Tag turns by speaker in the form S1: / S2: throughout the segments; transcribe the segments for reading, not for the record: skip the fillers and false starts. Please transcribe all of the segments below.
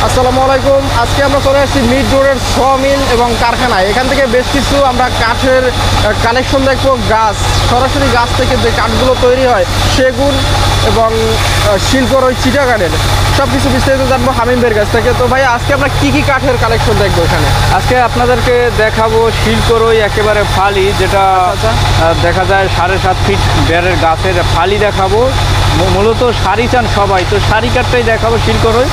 S1: আসসালামু আলাইকুম। আজকে আমরা চলে আসছি মিড রোডের মিল এবং কারখানায়। এখান থেকে বেশ কিছু আমরা কাঠের কালেকশন দেখবো। গাছ, সরাসরি গাছ থেকে যে কাঠগুলো তৈরি হয়, সেগুন এবং শিল্পর ওই চিটাগানের সব কিছু বিস্তারিত জানবো হামিমের কাছ থেকে। তো ভাই, আজকে আমরা কি কি কাঠের কালেকশন দেখবো এখানে?
S2: আজকে আপনাদেরকে দেখাবো শিলকরই একেবারে ফালি, যেটা দেখা যায় 7.5 ফিট বেড়ের গাছের ফালি দেখাবো। মূলত সারি চান সবাই, তো সারি কাঠটাই দেখাবো শিলকরই।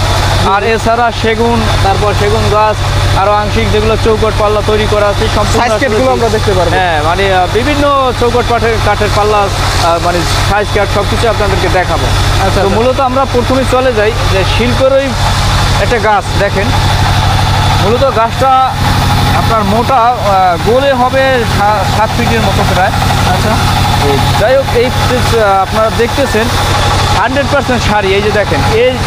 S2: আর এছাড়া সেগুন, তারপর সেগুন গাছ আরও আংশিক যেগুলো চৌকট পাল্লা তৈরি করা আছে
S1: সম্পূর্ণ আমরা দেখতে পারবো।
S2: হ্যাঁ, মানে বিভিন্ন চৌকট কাঠের পাল্লা, মানে সাইজ কাঠ সব কিছু আপনাদেরকে দেখাবো।
S1: আচ্ছা,
S2: তো মূলত আমরা প্রথমে চলে যাই যে শিলকরই একটা গাছ দেখেন। মূলত গাছটা আপনার মোটা গোলে হবে 7 ফিটের মতো প্রায়।
S1: আচ্ছা,
S2: যাই হোক, এই আপনারা দেখতেছেন 100% সারি। এই যে দেখেন,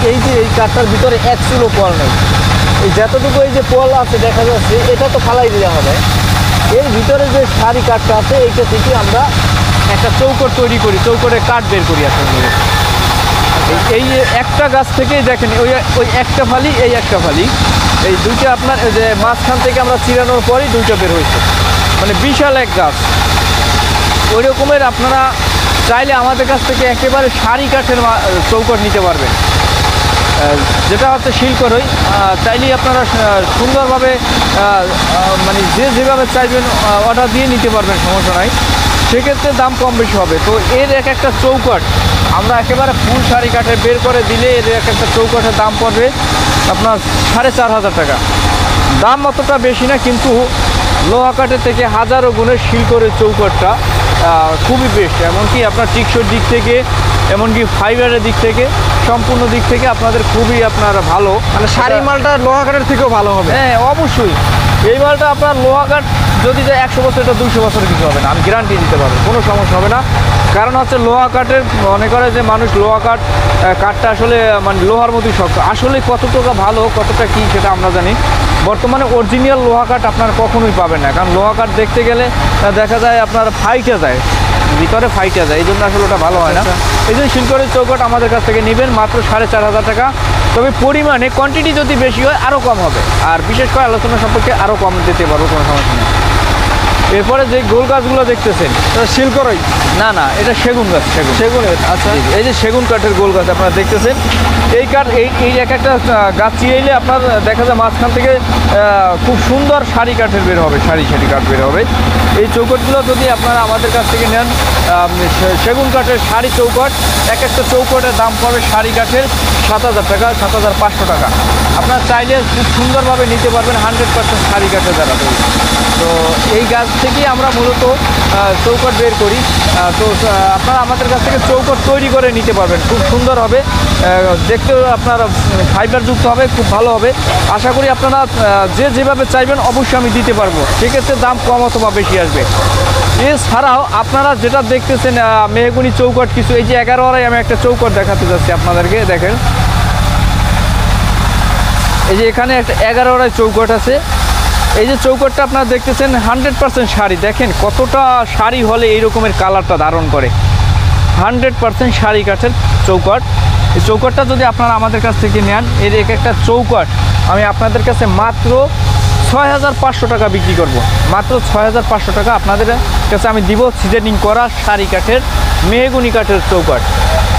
S2: এই যে এই কাঠটার ভিতরে 1 কিলো পল নেই। এই যতটুকু এই যে পল আছে দেখা যাচ্ছে, এটা তো ফালাই দিলে হবে। এর ভিতরে যে সারি কাঠটা আছে, এইটা থেকে আমরা একটা চৌকট তৈরি করি, চৌকটে কাঠ বের করি আসলে। এই একটা গাছ থেকেই দেখেন, ওই একটা ফালি, এই একটা ফালি, এই দুইটা আপনার যে মাঝখান থেকে আমরা চিরানোর পরই দুইটা বের হয়েছে, মানে বিশাল এক গাছ। ওই রকমের আপনারা চাইলে আমাদের কাছ থেকে একেবারে সারি কাঠের চৌকট নিতে পারবেন, যেটা হচ্ছে শিলকরই। চাইলেই আপনারা সুন্দরভাবে মানে যেভাবে চাইবেন অর্ডার দিয়ে নিতে পারবেন, সমস্যা নাই। সেক্ষেত্রে দাম কম বেশি হবে। তো এর এক একটা চৌকট আমরা একেবারে ফুল সারি কাঠে বের করে দিলে এর এক একটা চৌকটের দাম পড়বে আপনার 4,500 টাকা। দাম অতটা বেশি না, কিন্তু লোহা কাঠের থেকে হাজারো গুণের শিলকরের চৌকটটা খুবই বেস্ট। এমনকি আপনার টিকসইর দিক থেকে, এমনকি ফাইবারের দিক থেকে, সম্পূর্ণ দিক থেকে আপনাদের খুবই আপনার ভালো।
S1: মানে সারি মালটা লোহা কাঠের থেকেও ভালো হবে।
S2: হ্যাঁ, অবশ্যই। এই মালটা আপনার লোহা কাঠ যদি যায় 100 বছর, এটা 200 বছর কিছু হবে না, আমি গ্যারান্টি দিতে পারবো, কোনো সমস্যা হবে না। কারণ হচ্ছে লোহা কাঠের, মনে করে যে মানুষ লোহা কাঠটা আসলে মানে লোহার মতোই শক্ত। আসলে কতটা ভালো, কতটা কি সেটা আমরা জানি। বর্তমানে অরিজিনাল লোহা কাঠ আপনার কখনোই পাবেন না, কারণ লোহা কাঠ দেখতে গেলে দেখা যায় আপনার ফাইটে যায়, ভিতরে ফাইটে যায়, এই জন্য আসলে ওটা ভালো হয় না। এই জন্য শিলকরের চৌকট আমাদের কাছ থেকে নেবেন মাত্র 4,500 টাকা। তবে পরিমাণে কোয়ান্টিটি যদি বেশি হয় আরও কম হবে, আর বিশেষ করে আলোচনা সম্পর্কে আরও কম দিতে পারবো, কোনো সমস্যা নেই। এরপরে যে গোল গাছগুলো দেখতেছেন,
S1: শিলকরই
S2: না, এটা সেগুন গাছ,
S1: সেগুনের। আচ্ছা,
S2: এই যে সেগুন কাঠের গোল গাছ আপনারা দেখতেছেন, এই কাঠ এই এক একটা গাছ চিরাইলে আপনার দেখা যায় মাঝখান থেকে খুব সুন্দর সারি কাঠের বের হবে, সারি কাঠ বের হবে। এই চৌকটগুলো যদি আপনারা আমাদের কাছ থেকে নেন, সেগুন কাঠের সারি চৌকট, এক একটা চৌকটের দাম পড়বে সারি কাঠের 7,000 টাকা, 7,500 টাকা। আপনারা চাইলে খুব সুন্দরভাবে নিতে পারবেন 100% সারি কাঠের দ্বারা তৈরি। তো এই গাছ থেকেই আমরা মূলত চৌকট বের করি। তো আপনারা আমাদের কাছ থেকে চৌকট তৈরি করে নিতে পারবেন, খুব সুন্দর হবে, দেখতেও আপনার ফাইবারযুক্ত হবে, খুব ভালো হবে। আশা করি আপনারা যেভাবে চাইবেন অবশ্যই আমি দিতে পারবো, সেক্ষেত্রে দাম কম অথবা বেশি আসবে। এছাড়াও আপনারা যেটা দেখতেছেন মেহগুনি চৌকট কিছু, এই যে 11 আড়াই আমি একটা চৌকট দেখাতে যাচ্ছি আপনাদেরকে। দেখেন, এই যে এখানে একটা 11 আড়াই চৌকট আছে। এই যে চৌকটটা আপনারা দেখতেছেন 100% শাড়ি। দেখেন কতটা শাড়ি হলে এই রকমের কালারটা ধারণ করে। 100% শাড়ি কাঠের চৌকট। এই চৌকটটা যদি আপনারা আমাদের কাছ থেকে নেন, এর এক একটা চৌকট আমি আপনাদের কাছে মাত্র 6,500 টাকা বিক্রি করব। মাত্র 6,500 টাকা আপনাদের কাছে আমি দিব সিজনিং করা শাড়ি কাঠের মেহগুনি কাঠের চৌকট,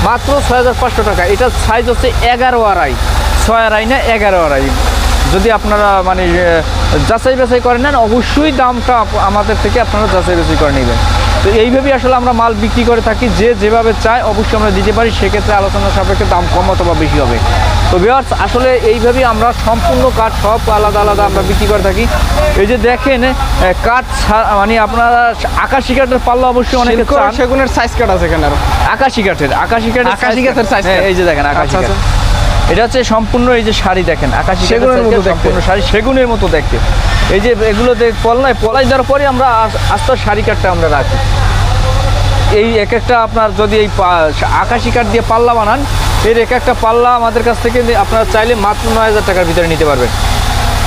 S2: মাত্র 6,500 টাকা। এটার সাইজ হচ্ছে 11 আড়াই, 6 আড়াই না 11 আড়াই। যদি আপনারা মানে যাচাই বাছাই করে নেন, অবশ্যই দামটা আমাদের থেকে আপনারা যাচাই বাছাই করে নেবেন। তো এইভাবেই আসলে আমরা মাল বিক্রি করে থাকি, যেভাবে চাই অবশ্যই আমরা দিতে পারি, সেক্ষেত্রে আলোচনা সাপেক্ষে দাম কম অথবা বেশি হবে। তো ভিউয়ার্স, আসলে এইভাবেই আমরা সম্পূর্ণ কাঠ সব আলাদা আলাদা আমরা বিক্রি করে থাকি। এই যে দেখেন কাঠ, মানে আপনারা আকাশি কাঠের পাল্লা অবশ্যই অনেকে চান।
S1: সেগুনের সাইজ কাঠ আছে এখানে, আরো আকাশি কাঠের
S2: সাইজ। এই যে দেখেন আকাশি কাঠ, এটা হচ্ছে সম্পূর্ণ এই যে শাড়ি দেখেন, আকাশি
S1: সেগুনের মতো
S2: সম্পূর্ণ শাড়ি, সেগুনের মতো দেখতে। এই যে এগুলো পলাই দেওয়ার পরে আমরা আস্তে শাড়ি কাঠটা আমরা রাখি। এই এক একটা আপনার যদি এই আকাশি কাঠ দিয়ে পাল্লা বানান, এর এক একটা পাল্লা আমাদের কাছ থেকে আপনারা চাইলে মাত্র 9,000 টাকার ভিতরে নিতে পারবেন।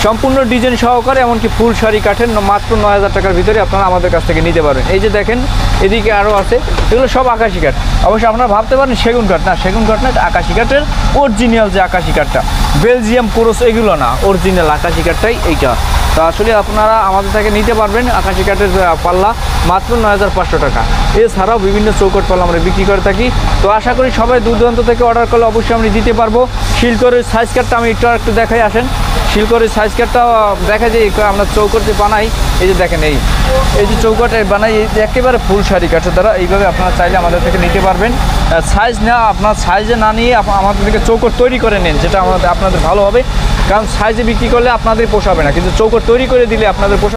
S2: সম্পূর্ণ ডিজাইন সহকারে, এমনকি ফুল শাড়ি কাঠের মাত্র 9,000 টাকার ভিতরে আপনারা আমাদের কাছ থেকে নিতে পারবেন। এই যে দেখেন এদিকে আরও আছে, এগুলো সব আকাশি কাঠ। অবশ্যই আপনারা ভাবতে পারেন সেগুন কাঠ, না সেগুন কাঠ না, আকাশি কাঠের অরিজিনাল যে আকাশি কাঠটা। বেলজিয়াম ক্রস এগুলো না, অরিজিনাল আকাশি কাঠটাই এইটা। তো আসলে আপনারা আমাদের থেকে নিতে পারবেন আকাশি কাঠের পাল্লা মাত্র 9,500 টাকা। এছাড়াও বিভিন্ন চৌকট পাল্লা আমরা বিক্রি করে থাকি। তো আশা করি সবাই দূর দূরান্ত থেকে অর্ডার করলে অবশ্যই আমি দিতে পারবো। শিলকরের সাইজ কাঠটা আমি একটু দেখাই আসেন। শিলকরের সাইজ কাঠটা দেখা যায় আমরা চৌকটে বানাই, এই যে দেখেন এই যে চৌকটে বানাই একেবারে ফুল শাড়ি কাঠের দ্বারা। এইভাবে আপনারা চাইলে আমাদের থেকে নিতে পারবেন। সাইজ না, আপনার সাইজে না নিয়ে আমাদের থেকে চৌকট তৈরি করে নেন, যেটা আপনাদের ভালো হবে। কারণ সাইজে বিক্রি করলে আপনাদের পোষাবে না, কিন্তু চৌকট তৈরি করে দিলে আপনাদের পোষাবে।